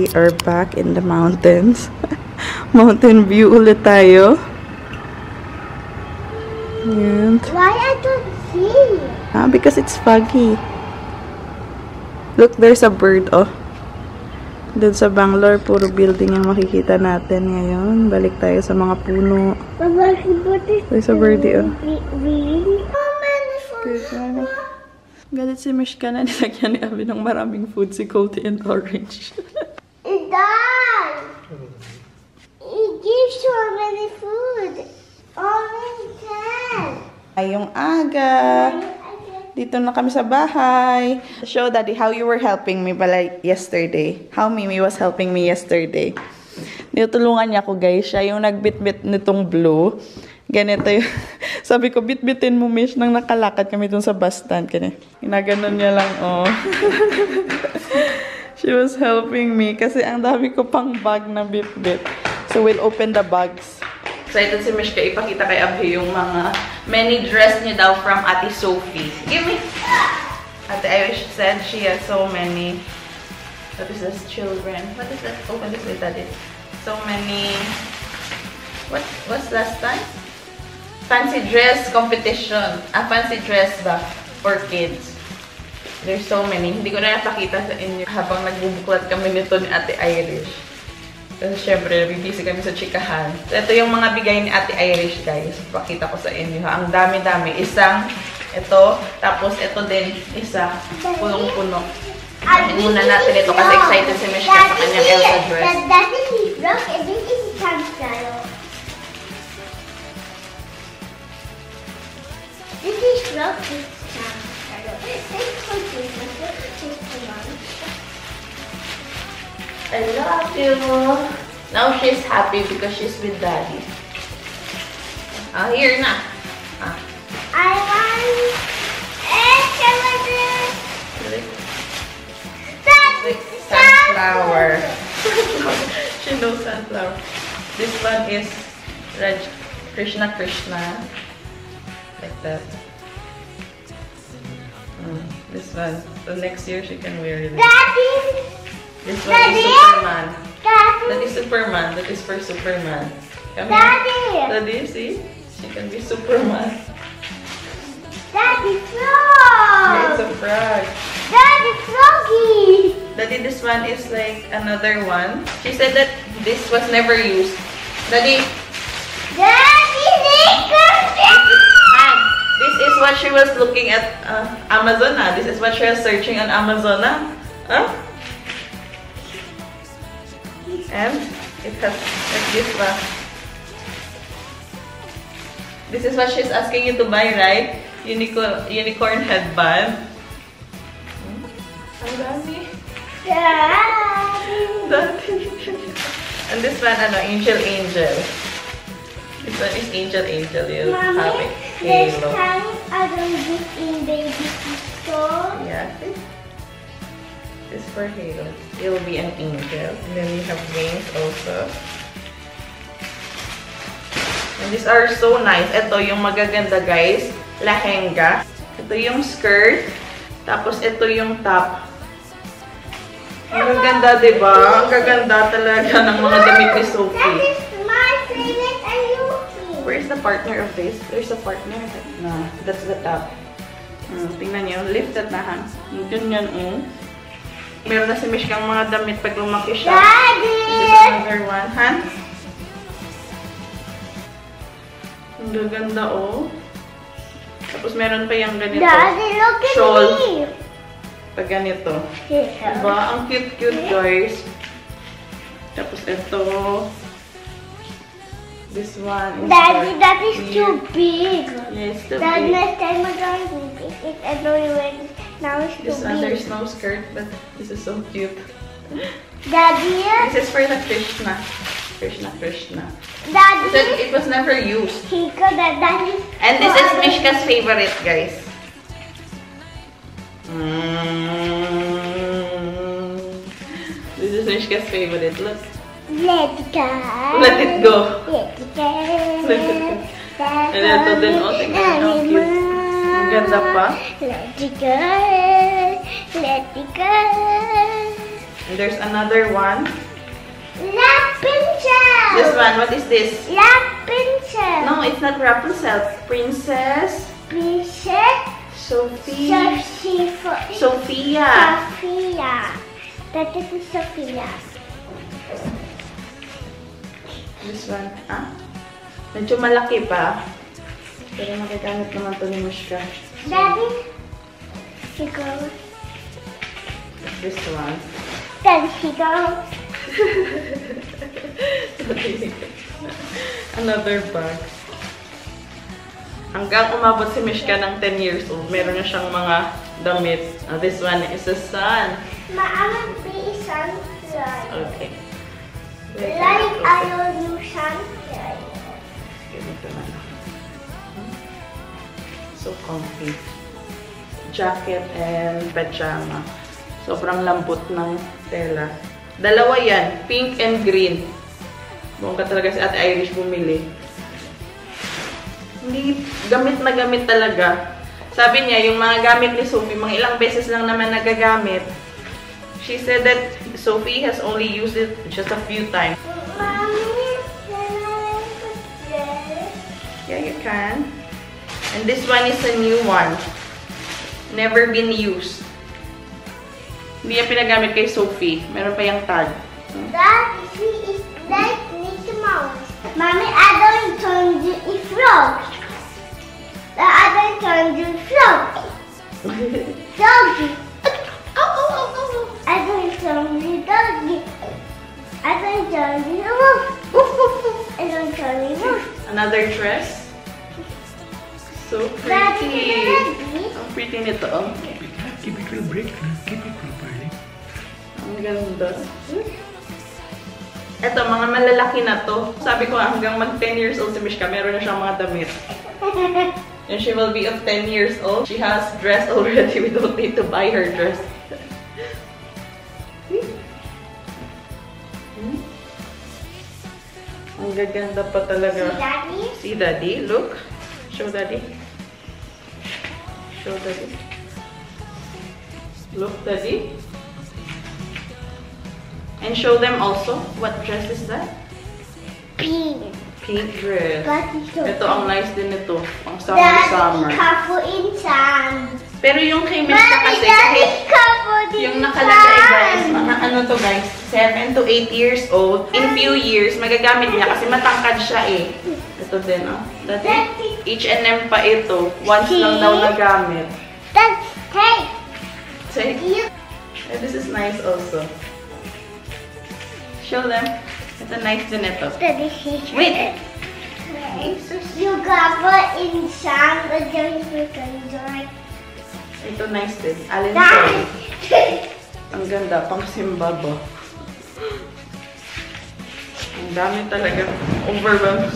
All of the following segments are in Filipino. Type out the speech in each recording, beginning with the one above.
We are back in the mountains. Mountain view ulit tayo. And, why I don't see? because it's foggy. Look, there's a bird, oh. Doon sa Bangalore, puro building yung makikita natin ngayon. Balik tayo sa mga puno. There's a birdie, oh. Good morning. Galit si Mishka na nilagyan ni Abby ng maraming food si Coty and Orange. It does! It gives so many food. Orange can. Ay, yung aga. Dito na kami sa bahay. Show Daddy how you were helping me pala yesterday. How Mimi was helping me yesterday. Tinutulungan niya ako, guys. Siya yung nagbit-bit nitong blue. Ganito yung... Sabi ko, bit-bitin mo, Mish, nang nakalakad kami dun sa bus stand. Ginaganon niya lang, oh. She was helping me kasi ang dami ko pang bag na bit-bit. So, we'll open the bags. Excited si Mishka ipakita kay Abhi yung mga many dress niya daw from Ate Sophie. Give me! Ate Irish said she has so many. What is this? Children. What is that? Open this way, Daddy. So many... What's last time? Fancy dress competition. Fancy dress ba? For kids. There's so many. Hindi ko na napakita sa inyo habang nagbubuklat kami nito ni Ate Irish. Kasi syempre, busy kami sa chikahan. So, ito yung mga bigay ni Ate Irish, guys. Pakita ko sa inyo, ha. Ang dami-dami. Isang, ito. Tapos, ito din. Isa. Punong-puno. Kain muna natin ito kasi excited si Mishka sa kanyang Elsa dress. That is rock and this is Tanstyle. This is rock, this is Tanstyle. This is for Jesus. This is for Mom. I love you. Now she's happy because she's with Daddy. Here na. I want Sunflower. She knows sunflower. This one is Krishna. Like that. This one. So next year she can wear this. Daddy! This one is Superman. Daddy! That is Superman. That is for Superman. Come Daddy! here. Daddy, see? She can be Superman. Daddy, frog! It's a frog. Daddy, froggy! Daddy, this one is like another one. She said that this was never used. Daddy, Daddy, this is what she was looking at Amazon. This is what she was searching on Amazon. Huh? And it has like this one. This is what she's asking you to buy, right? Unicorn headband. Ang dami. Daddy! And this one, Angel. This one is Angel. You have it. This Halo. time I don't get in baby store. Yeah. This for Halo. It will be an angel. And then we have wings also. And these are so nice. Ito yung magaganda, guys. Lehenga. Ito yung skirt. Tapos ito yung top. Ang ganda, diba? Ang gaganda talaga ng mga damit ni Sophie. That is my favorite Ayuki. Where is the partner of this? There's a partner. No, that's the top. Tingnan niyo. Lifted na, ha? Ganyan, Meron na si Mishkang mga damit pag lumaki siya. Daddy! This is another one, ha? Ang gaganda, Tapos meron pa yung ganito. Daddy, look at shawl. me! Pag ganito. Yeah. Diba? Ang cute, guys. Tapos ito. This one is Daddy, that is weird. too big. Yes, too Daddy, big. next time I'm going to make it everywhere. Now it's too This one, big. there's no skirt, but this is so cute. Daddy? This is for the Krishna. Krishna. Daddy? It was never used. Chico, Daddy. And this is Mishka's favorite, guys. This is Mishka's favorite. Look. Let it go. Let it go. Let it go. Let it go. And ito din, tingnan how cute. Ang ganda pa. Let it go. Let it go. And there's another one. Rapunzel. This one, what is this? Rapunzel. No, it's not Rapunzel. Princess Sophia. Sophia. That is Sophia. This one, medyo malaki pa. Pero magagamit naman ito ni Mishka. Daddy, she goes. This one. Daddy, she goes. Another bag. Hanggang umabot si Mishka ng 10 years old, meron na siyang mga damit. This one is a sun. Mama, be sun. Okay. Like I will use sun. Ganito na lang. So comfy. Jacket and pajama. Sobrang lambot ng tela. Dalawa yan. Pink and green. Bongga talaga si Ate Irish bumili. Hindi, gamit na gamit talaga. Sabi niya, yung mga gamit ni Sophie, mga ilang beses lang naman nagagamit. She said that Sophie has only used it just a few times. Mommy, can I put this? Yeah, you can. And this one is a new one. Never been used. Hindi yan pinagamit kay Sophie. Meron pa yung tag. That she is like Mickey Mouse. Mommy, I don't turn you a frog. I don't turn you a frog. Doggy. I don't turn you doggy. I don't turn you a wolf. I don't turn you a wolf. Another dress. So pretty. Ang pretty nito. Keep it will break. Keep it properly. Ang ganda. Ito, mga malalaki na to. Sabi ko hanggang mag 10 years old si Mishka, meron na siyang mga damit. And she will be of 10 years old. She has dress already. We don't need to buy her dress. Ang gaganda pa talaga. See, Daddy? See, Daddy? Look. Show Daddy. Show Daddy. Look, Daddy. And show them also. What dress is that? Pink. Pink dress. But it's so Ito, ang nice din ito. Ang Daddy, summer-summer. careful in sand. Pero yung kay Mishka kasi, Daddy, kahit careful in yung nakalagay guys, sand. mga ano to guys, 7 to 8 years old. In few years, magagamit niya kasi matangkad siya eh. Ito din, oh. Dati, H&M pa ito. Once lang daw nagamit. That's tape. Say, and this is nice also. Show them. Ito nice din ito. Daddy, see. Wait! You cover in sand and then you can join. Ito nice din. Alin Daddy. Ang ganda. Pang simba ba? Ang dami talaga. Overwhelmed.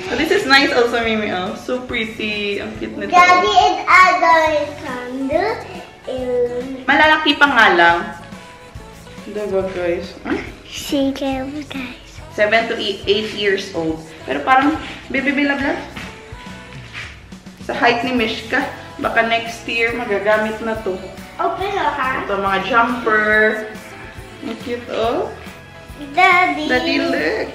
So this is nice also, Mimi. Oh, so pretty. Ang cute nito. Daddy and other candle. Malalaki pa nga lang. Diba guys? See, guys. 7 to 8 years old. Pero parang baby bilabla. Sa height ni Mishka, baka next year magagamit na to. Open your hand. Ito mga jumper. Ang cute, oh. Daddy. Daddy, look.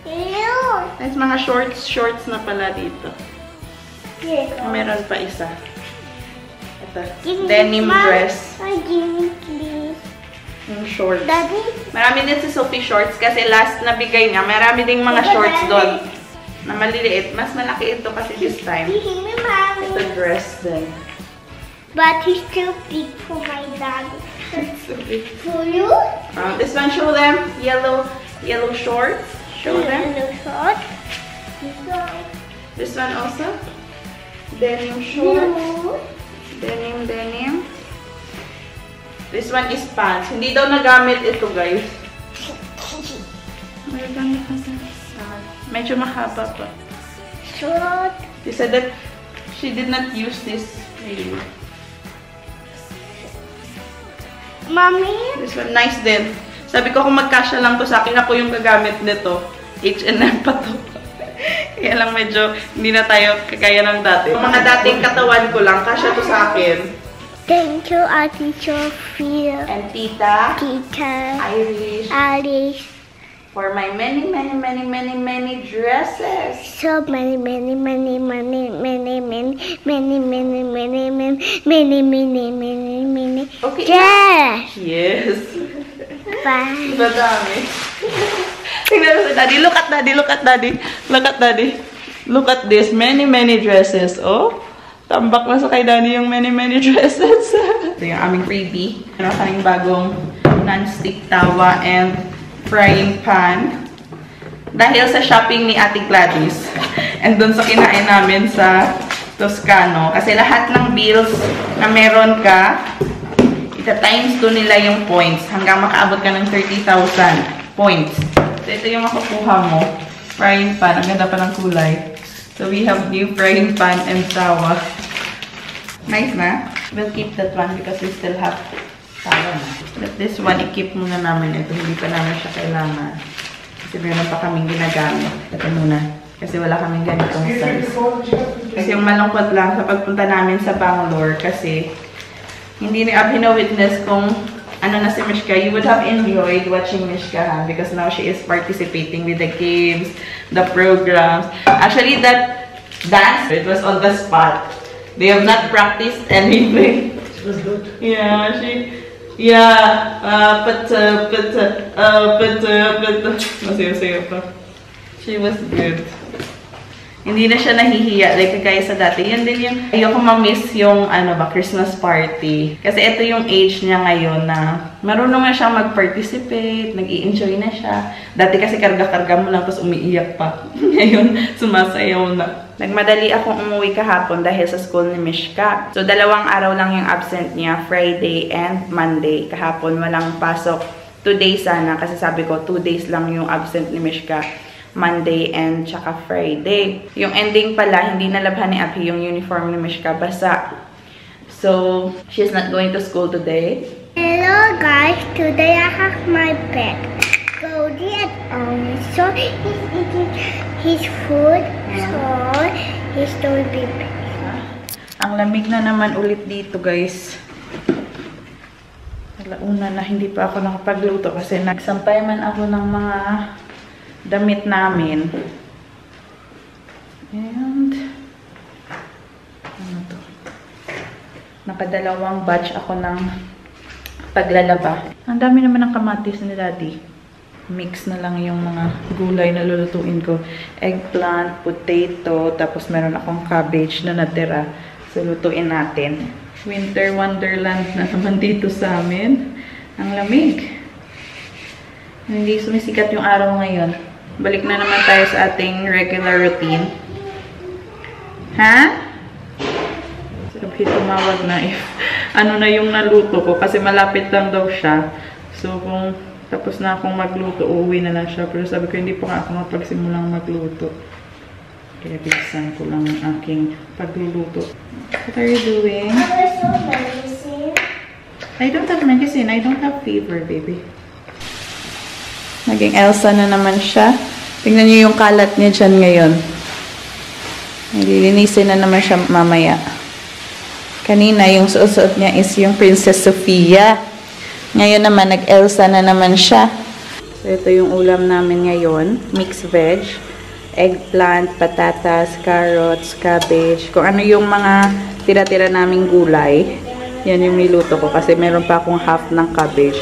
Look. Nice mga shorts na pala dito. Meron pa isa. Ito. Denim dress. Give me, please. Yung shorts. Daddy. Marami din si Sophie shorts kasi last na bigay niya, marami ding mga shorts doon na maliliit. Mas malaki ito kasi this time. Ito dress din. But he's too big for my daddy. So big. For you? This one, show them. Yellow shorts. Show them. Yellow short. This one also. Denim shorts. Blue. Denim. This one is pants. Hindi daw nagamit ito, guys. Nagamit na medyo mahaba pa. Short. She said that she did not use this really. Mommy? This one, nice din. Sabi ko kung magkasya lang to sa akin, ako yung gagamit nito. H&M pa to. Kaya lang medyo hindi na tayo kagaya ng dati. Mga dating katawan ko lang, kasya to sa akin. Thank you, Auntie Sophia. And Tita Tita. Irish. Alice. For my many dresses. So many Okay. Yes. Yes. Bye. Madami. Tingnan mo si Daddy. Look at Daddy. Look at Daddy. Look at Daddy. Look at this. Many dresses. Oh. Tambak na sa kay Daddy yung many dresses. Ito yung aming freebie. Meron kaming bagong non-stick tawa and frying pan. Dahil sa shopping ni Ate Gladys. And dun sa kinain namin sa Toscano. Kasi lahat ng bills na meron ka, ita-times 2 nila yung points. Hanggang makaabot ka ng 30,000 points. So, ito yung makukuha mo. Frying pan. Ang ganda pa ng kulay. So, we have new frying pan and tawa. Nice na? We'll keep that one because we still have tawa na. But this one, i-keep muna namin ito. Hindi pa namin siya kailangan. Kasi meron pa kaming ginagamit. Ito muna. Kasi wala kaming ganitong size. Kasi yung malungkot lang sa pagpunta namin sa Bangalore. Kasi hindi ni Abhi na-witness kung ano na si Mishka. You would have enjoyed watching Mishka because now she is participating with the games, the programs. Actually, that dance, it was on the spot. They have not practiced anything. It was good. Yeah, Masayo-sayo pa. She was good. Hindi na siya nahihiya. Like, kagaya sa dati. Yan din yung, ayoko ma-miss yung, Christmas party. Kasi ito yung age niya ngayon na marunong na siyang mag-participate, nag-i-enjoy na siya. Dati kasi karga-karga mo lang, tapos umiiyak pa. Ngayon, sumasayaw na. Nagmadali akong umuwi kahapon dahil sa school ni Mishka. So, 2 araw lang yung absent niya, Friday and Monday. Kahapon, walang pasok. 2 days sana, kasi sabi ko, 2 days lang yung absent ni Mishka. Monday and tsaka Friday. Yung ending pala, hindi nalabhan ni Abhi yung uniform ni Mishka, basa. So, she's not going to school today. Hello guys, today I have my pet, Goldie at Omi. So, he's eating his food, so he's doing baby. Ang lamig na naman ulit dito, guys. Alauna na, hindi pa ako nakapagluto kasi nagsampay man ako ng mga damit namin. And ano to? Nakadalawang batch ako ng paglalaba. Ang dami naman ng kamatis ni Daddy. Mix na lang yung mga gulay na lulutuin ko. Eggplant, potato, tapos meron akong cabbage na natira. So, lutuin natin. Winter wonderland na naman dito sa amin. Ang lamig. Hindi sumisikat yung araw ngayon. Balik na naman tayo sa ating regular routine. Ha? Sabi, tumawag na if ano na yung naluto ko. Kasi malapit lang daw siya. So, kung tapos na akong magluto, uuwi na lang siya. Pero sabi ko, hindi pa nga ako mapagsimulang magluto. Kaya bilisan ko lang ang aking pagluluto. What are you doing? I don't have medicine. I don't have fever, baby. Naging Elsa na naman siya. Tingnan niyo yung kalat niya dyan ngayon. Nililinisin na naman siya mamaya. Kanina, yung suot niya is yung Princess Sofia. Ngayon naman, nag-Elsa na naman siya. So, ito yung ulam namin ngayon. Mixed veg. Eggplant, patatas, carrots, cabbage. Kung ano yung mga tira-tira naming gulay. Yan yung niluto ko kasi meron pa akong half ng cabbage.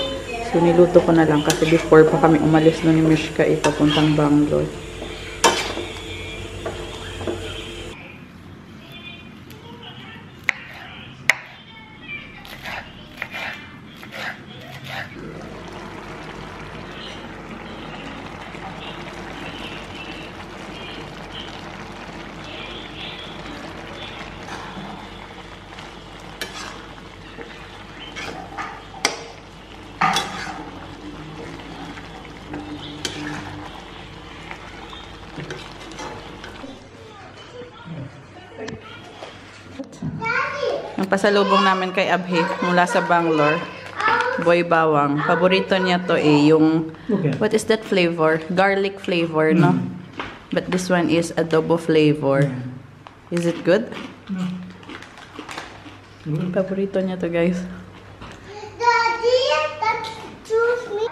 So, niluto ko na lang kasi before pa kami umalis nun ni Mishka papuntang Bangalore. Ang pasalubong namin kay Abhi mula sa Bangalore, boy bawang. Paborito niya to yung, what is that flavor? Garlic flavor, no? But this one is adobo flavor. Is it good? No. Paborito niya to, guys. Daddy, that's choose me.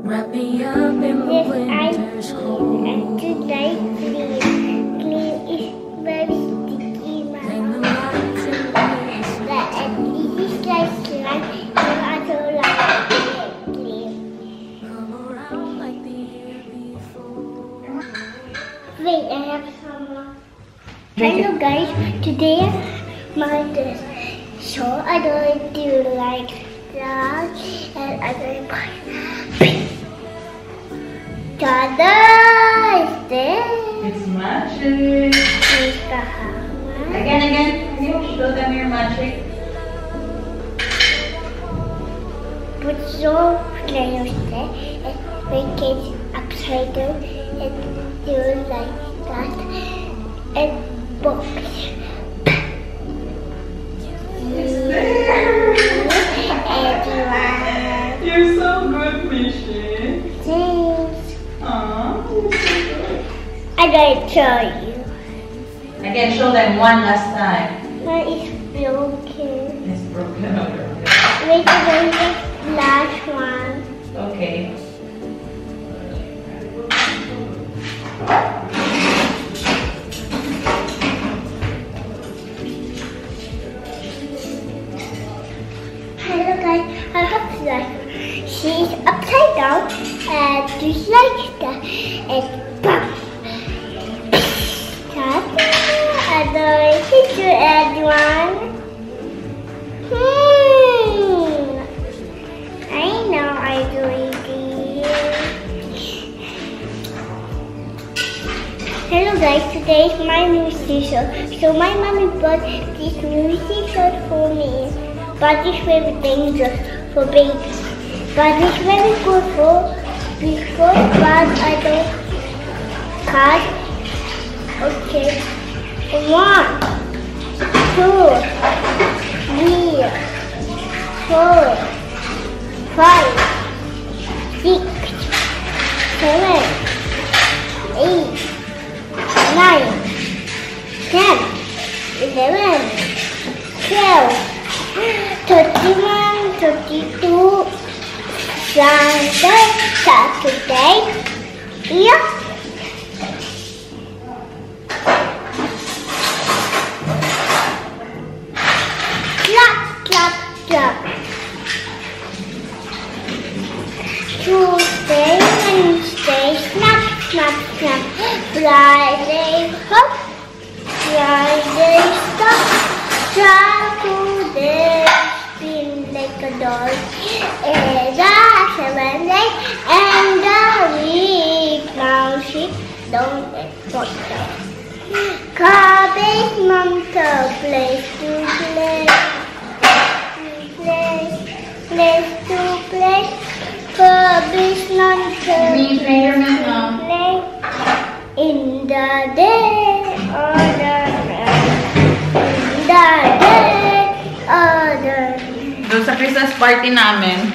Wrap me up in the winter's cold. And today clean is very sticky. Hang the lights in place. And this is like slime. You also like it clean. Come around like the year before. Wait, I have some more. Hello guys, today my dress. So I'm going to do like that, and I'm going to buy. Ta-da! It's there. It's magic. It's the hammer. Again. Can you show them your magic? Put so close there and make it upside down and do like that and box. Everyone. You're so good, Mishi. Thanks. Aww, you're so good. I'm going to show you. Again, show them one last time. Mine is broken. It's broken over. Wait, I'm going to the last one. Okay. Hello guys, I have like she's upside down and just like that and bam. Ta-da! And thank you everyone. I know I do it. Hello guys, today is my new t-shirt. So my mommy bought this new t-shirt for me. But it's very dangerous for babies. But it's very good for people, but I don't cut. Okay. 1, 2, 3, 4, 5, 6, 7, 8, 9, 10, 11, 12. 31, 32, Saturday, yeah. Clap, clap, clap. Tuesday, Wednesday, snap, snap, snap. Friday, hop. Friday, stop. Saturday, spin like a doll. And Sunday, and the week. Now she don't export that. Cabbage monster, place to play. Place to play. Cabbage monster, place to play. In the day or the Doon sa Christmas party namin,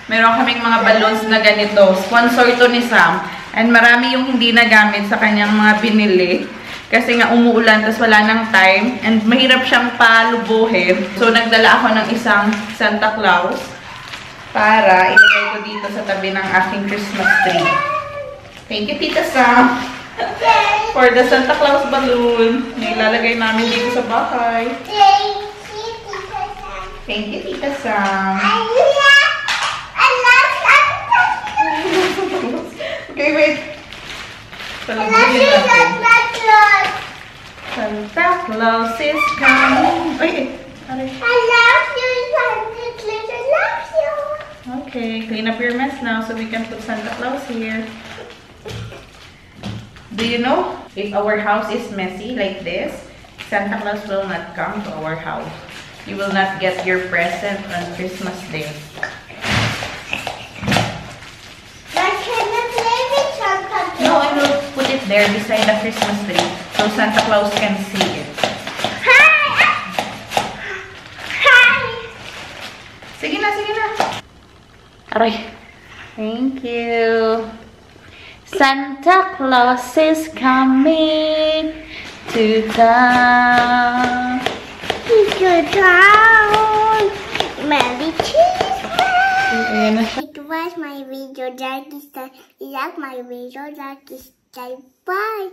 meron kaming mga balloons na ganito. Sponsor to ni Sam. And marami yung hindi nagamit sa kanyang mga binili. Kasi nga umuulan, tas wala nang time. And mahirap siyang palubuhin. So nagdala ako ng isang Santa Claus para ilagay ko dito sa tabi ng aking Christmas tree. Thank you, Tita Sam, for the Santa Claus balloon na ilalagay namin dito sa bahay. Thank you, Tita Sam. Okay, wait. Palubuhin natin. Santa Claus is coming. Wait. I love you, Santa Claus. I love you. Okay, clean up your mess now so we can put Santa Claus here. Do you know, if our house is messy like this, Santa Claus will not come to our house. you will not get your present on Christmas Day. But can I play with Santa Claus? No, I will put it there beside the Christmas tree so Santa Claus can see it. Hi! Hi! Sige na, sige na. Aray. Thank you. Santa Claus is coming to town. To town. Merry Christmas. It was my video. Like my video. Bye.